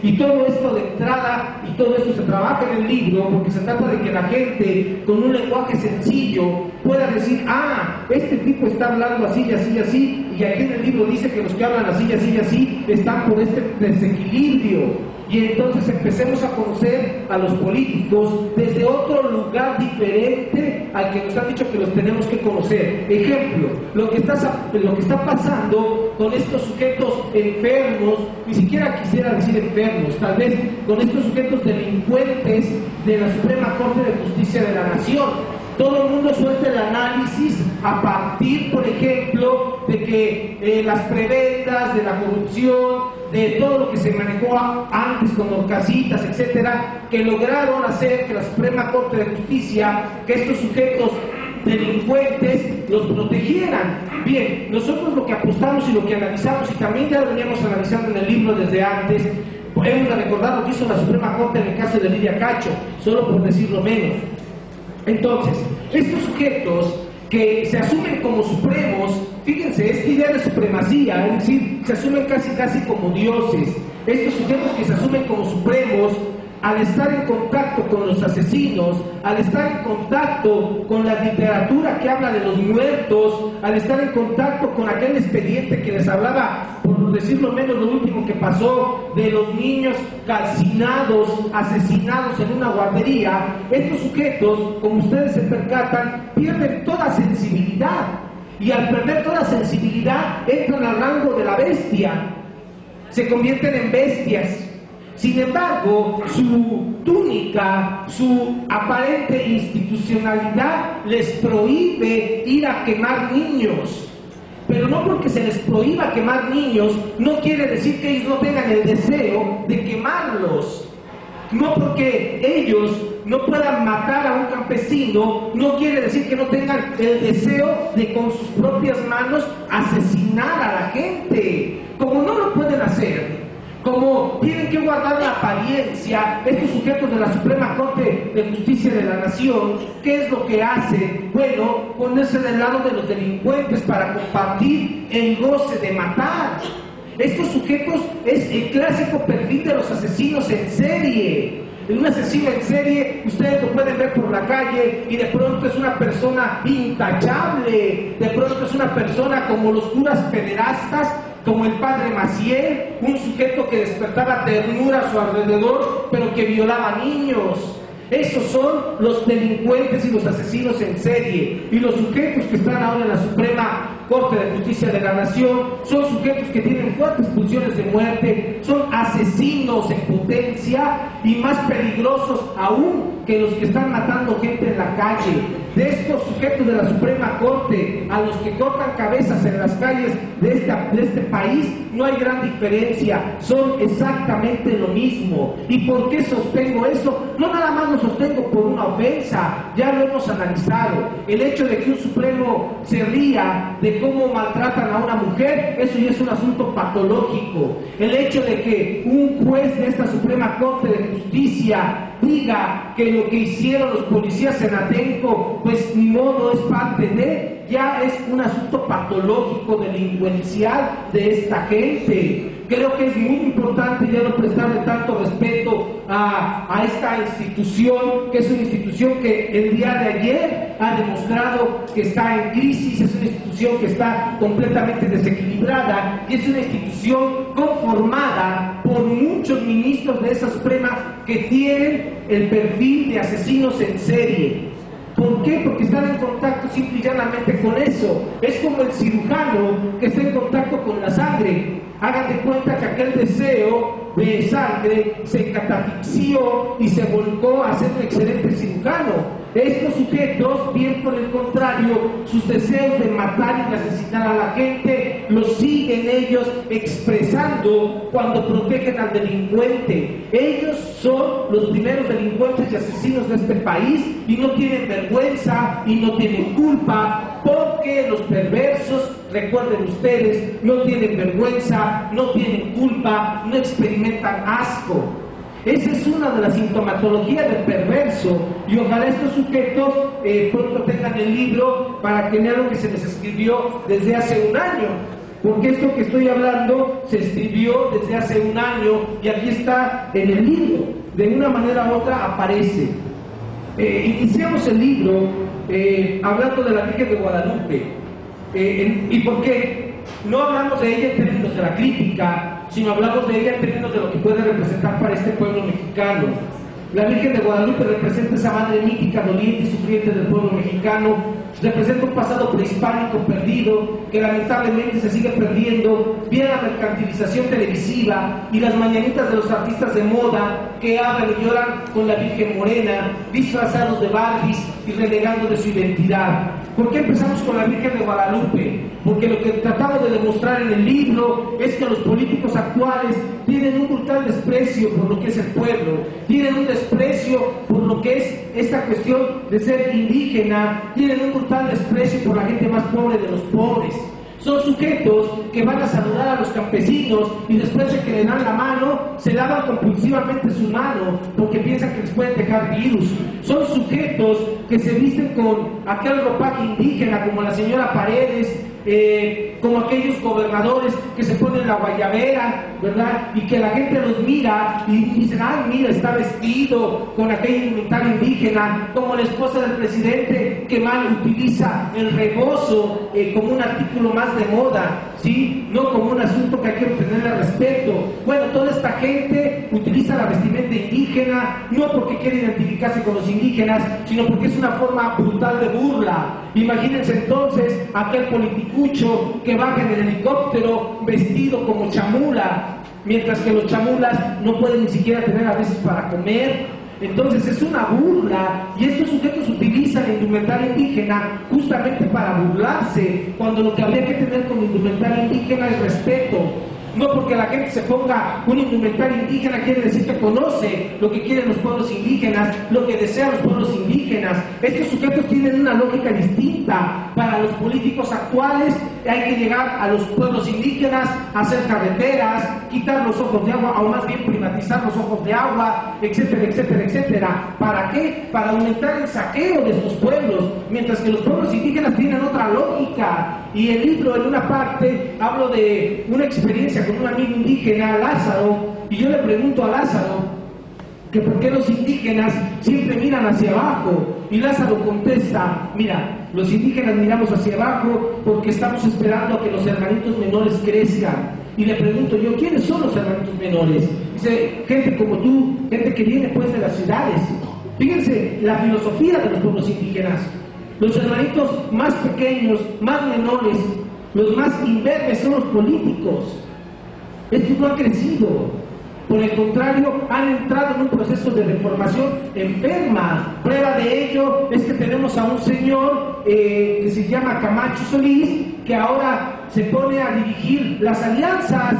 Y todo esto de entrada, y todo esto se trabaja en el libro, porque se trata de que la gente, con un lenguaje sencillo, pueda decir, ah, este tipo está hablando así y así y así, y aquí en el libro dice que los que hablan así y así y así están por este desequilibrio. Y entonces empecemos a conocer a los políticos desde otro lugar diferente al que nos han dicho que los tenemos que conocer. Ejemplo, lo que está pasando con estos sujetos enfermos, ni siquiera quisiera decir enfermos, tal vez con estos sujetos delincuentes de la Suprema Corte de Justicia de la Nación. Todo el mundo suelta el análisis a partir, por ejemplo, de que las prebendas, de la corrupción, de todo lo que se manejó antes con Orcasitas, etcétera, que lograron hacer que la Suprema Corte de Justicia, que estos sujetos delincuentes los protegieran. Bien, nosotros lo que apostamos y lo que analizamos, y también ya lo veníamos analizando en el libro desde antes, hemos de recordar lo que hizo la Suprema Corte en el caso de Lidia Cacho, solo por decirlo menos. Entonces, estos sujetos que se asumen como supremos, fíjense, esta idea de supremacía, es decir, se asumen casi como dioses. Estos sujetos que se asumen como supremos, al estar en contacto con los asesinos, al estar en contacto con la literatura que habla de los muertos, al estar en contacto con aquel expediente que les hablaba, por decirlo menos, lo último que pasó de los niños calcinados, asesinados en una guardería, estos sujetos, como ustedes se percatan, pierden toda sensibilidad, y al perder toda sensibilidad entran al rango de la bestia, se convierten en bestias. Sin embargo, su túnica, su aparente institucionalidad les prohíbe ir a quemar niños. Pero no porque se les prohíba quemar niños, no quiere decir que ellos no tengan el deseo de quemarlos. No porque ellos no puedan matar a un campesino, no quiere decir que no tengan el deseo de con sus propias manos asesinar a la gente. Como no lo pueden hacer, como tienen que guardar la apariencia, estos sujetos de la Suprema Corte de Justicia de la Nación, ¿qué es lo que hacen? Bueno, ponerse del lado de los delincuentes para compartir el goce de matar. Estos sujetos es el clásico perfil de los asesinos en serie. Un asesino en serie, ustedes lo pueden ver por la calle y de pronto es una persona intachable, de pronto es una persona como los curas pederastas, como el padre Maciel, un sujeto que despertaba ternura a su alrededor, pero que violaba niños. Esos son los delincuentes y los asesinos en serie. Y los sujetos que están ahora en la Suprema Corte de Justicia de la Nación son sujetos que tienen fuertes pulsiones de muerte, son asesinos en potencia y más peligrosos aún que los que están matando gente en la calle. De estos sujetos de la Suprema Corte a los que cortan cabezas en las calles de este país, no hay gran diferencia, son exactamente lo mismo. ¿Y por qué sostengo eso? No nada más lo sostengo por una ofensa, ya lo hemos analizado. El hecho de que un Supremo se ría de cómo maltratan a una mujer, eso ya es un asunto patológico. El hecho de que un juez de esta Suprema Corte de Justicia diga que lo que hicieron los policías en Atenco, pues ni modo, es parte de, ya es un asunto patológico, delincuencial de esta gente. Creo que es muy importante ya no prestarle tanto respeto a esta institución, que es una institución que el día de ayer ha demostrado que está en crisis, es una institución que está completamente desequilibrada y es una institución conformada por muchos ministros de esa Suprema que tienen el perfil de asesinos en serie. ¿Por qué? Porque están en contacto simple y llanamente con eso. Es como el cirujano que está en contacto con la sangre. Hagan de cuenta que aquel deseo de sangre se catafixió y se volcó a ser un excelente cirujano. Estos sujetos, bien por el contrario, sus deseos de matar y de asesinar a la gente los siguen ellos expresando cuando protegen al delincuente. Ellos son los primeros delincuentes y asesinos de este país y no tienen vergüenza y no tienen culpa, porque los perversos, recuerden ustedes, no tienen vergüenza, no tienen culpa, no experimentan asco. Esa es una de las sintomatologías del perverso, y ojalá estos sujetos pronto tengan el libro para que vean lo que se les escribió desde hace un año. porque esto que estoy hablando se escribió desde hace un año y aquí está en el libro, de una manera u otra aparece. Iniciamos el libro hablando de la Virgen de Guadalupe. ¿Y por qué? No hablamos de ella en términos de la crítica, sino hablamos de ella en términos de lo que puede representar para este pueblo mexicano. La Virgen de Guadalupe representa esa madre mítica, doliente y sufriente del pueblo mexicano, representa un pasado prehispánico perdido, que lamentablemente se sigue perdiendo vía la mercantilización televisiva y las mañanitas de los artistas de moda que hablan y lloran con la Virgen morena, disfrazados de Barbies y renegando de su identidad. ¿Por qué empezamos con la Virgen de Guadalupe? Porque lo que tratamos de demostrar en el libro es que los políticos actuales tienen un brutal desprecio por lo que es el pueblo, tienen un desprecio por lo que es esta cuestión de ser indígena, tienen un brutal desprecio por la gente más pobre de los pobres. Son sujetos que van a saludar a los campesinos y después de que le dan la mano, se lavan compulsivamente su mano porque piensan que les pueden dejar virus. Son sujetos que se visten con aquel ropaje indígena como la señora Paredes, como aquellos gobernadores que se ponen la guayabera, ¿verdad? Y que la gente los mira y dicen, ay, mira, está vestido con aquella indumentaria indígena, como la esposa del presidente que mal utiliza el rebozo como un artículo más de moda, ¿sí? No como un asunto que hay que tenerle respeto. Bueno, toda esta gente utiliza la vestimenta indígena, no porque quiere identificarse con los indígenas, sino porque es una forma brutal de burla. Imagínense entonces aquel politicucho que baja en el helicóptero vestido como chamula, mientras que los chamulas no pueden ni siquiera tener a veces para comer. Entonces es una burla, y estos sujetos utilizan indumentaria indígena justamente para burlarse, cuando lo que habría que tener con indumentaria indígena es respeto. No porque la gente se ponga un indumentario indígena quiere decir que conoce lo que quieren los pueblos indígenas, lo que desean los pueblos indígenas. Estos sujetos tienen una lógica distinta. Para los políticos actuales hay que llegar a los pueblos indígenas, hacer carreteras, quitar los ojos de agua, o más bien privatizar los ojos de agua, etcétera, etcétera, etcétera. ¿Para qué? Para aumentar el saqueo de estos pueblos, mientras que los pueblos indígenas tienen otra lógica. Y el libro, en una parte, hablo de una experiencia con un amigo indígena, Lázaro, y yo le pregunto a Lázaro que por qué los indígenas siempre miran hacia abajo, y Lázaro contesta, mira, los indígenas miramos hacia abajo porque estamos esperando a que los hermanitos menores crezcan. Y le pregunto yo, ¿quiénes son los hermanitos menores? Dice, gente como tú, gente que viene pues de las ciudades. Fíjense la filosofía de los pueblos indígenas. Los hermanitos más pequeños, más menores, los más imberbes son los políticos. Estos no han crecido. Por el contrario, han entrado en un proceso de deformación enferma. Prueba de ello es que tenemos a un señor que se llama Camacho Solís, que ahora se pone a dirigir las alianzas.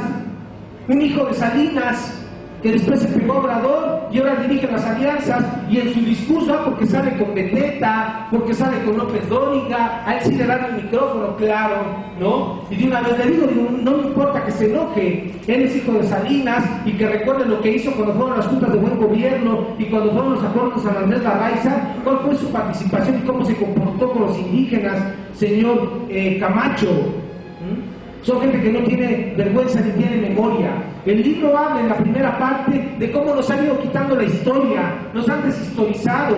Un hijo de Salinas, que después se pegó a Obrador y ahora dirige las alianzas, y en su discurso, porque sale con Beteta, porque sale con López Dóriga, a él sí le dan el micrófono, claro, ¿no? Y de una vez le digo, no me importa que se enoje, él es hijo de Salinas, y que recuerde lo que hizo cuando fueron las juntas de buen gobierno, y cuando fueron los acuerdos a Andrés Larraiza, cuál fue su participación y cómo se comportó con los indígenas, señor Camacho. Son gente que no tiene vergüenza ni tiene memoria. El libro habla en la primera parte de cómo nos han ido quitando la historia, nos han deshistorizado.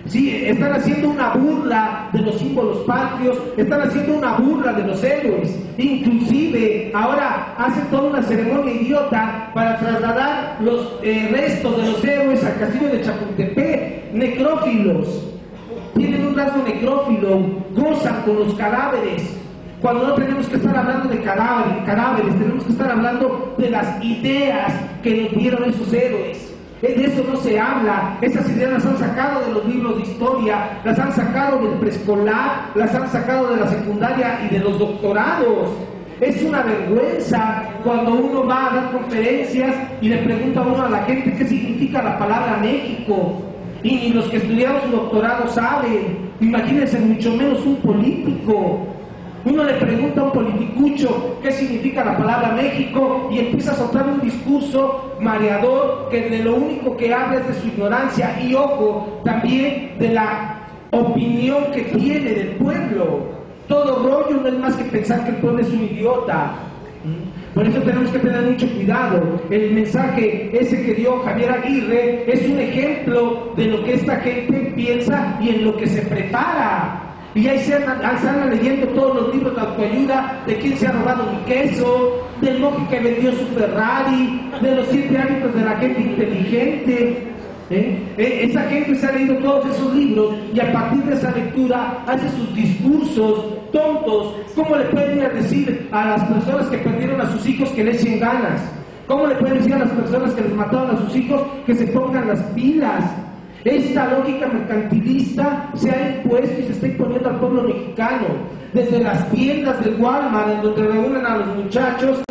Sí, están haciendo una burla de los símbolos patrios, están haciendo una burla de los héroes. Inclusive ahora hacen toda una ceremonia idiota para trasladar los restos de los héroes al castillo de Chapultepec. Necrófilos, tienen un rasgo necrófilo, gozan con los cadáveres. Cuando no tenemos que estar hablando de cadáveres, tenemos que estar hablando de las ideas que nos dieron esos héroes. De eso no se habla. Esas ideas las han sacado de los libros de historia, las han sacado del preescolar, las han sacado de la secundaria y de los doctorados. Es una vergüenza cuando uno va a dar conferencias y le pregunta a uno a la gente qué significa la palabra México. Y ni los que estudiaron su doctorado saben. Imagínense, mucho menos un político. Uno le pregunta a un politicucho qué significa la palabra México y empieza a soltar un discurso mareador que de lo único que habla es de su ignorancia y, ojo, también de la opinión que tiene del pueblo. todo rollo no es más que pensar que el pueblo es un idiota. Por eso tenemos que tener mucho cuidado. El mensaje ese que dio Javier Aguirre es un ejemplo de lo que esta gente piensa y en lo que se prepara. Y ahí se andan leyendo todos los libros de autoayuda de quién se ha robado un queso, del monje que vendió su Ferrari, de los 7 hábitos de la gente inteligente. Esa gente se ha leído todos esos libros y a partir de esa lectura hace sus discursos tontos. ¿Cómo le pueden ir a decir a las personas que perdieron a sus hijos que le echen ganas? ¿Cómo le pueden decir a las personas que les mataron a sus hijos que se pongan las pilas? Esta lógica mercantilista se ha impuesto y se está imponiendo al pueblo mexicano. Desde las tiendas del Walmart, en donde reúnen a los muchachos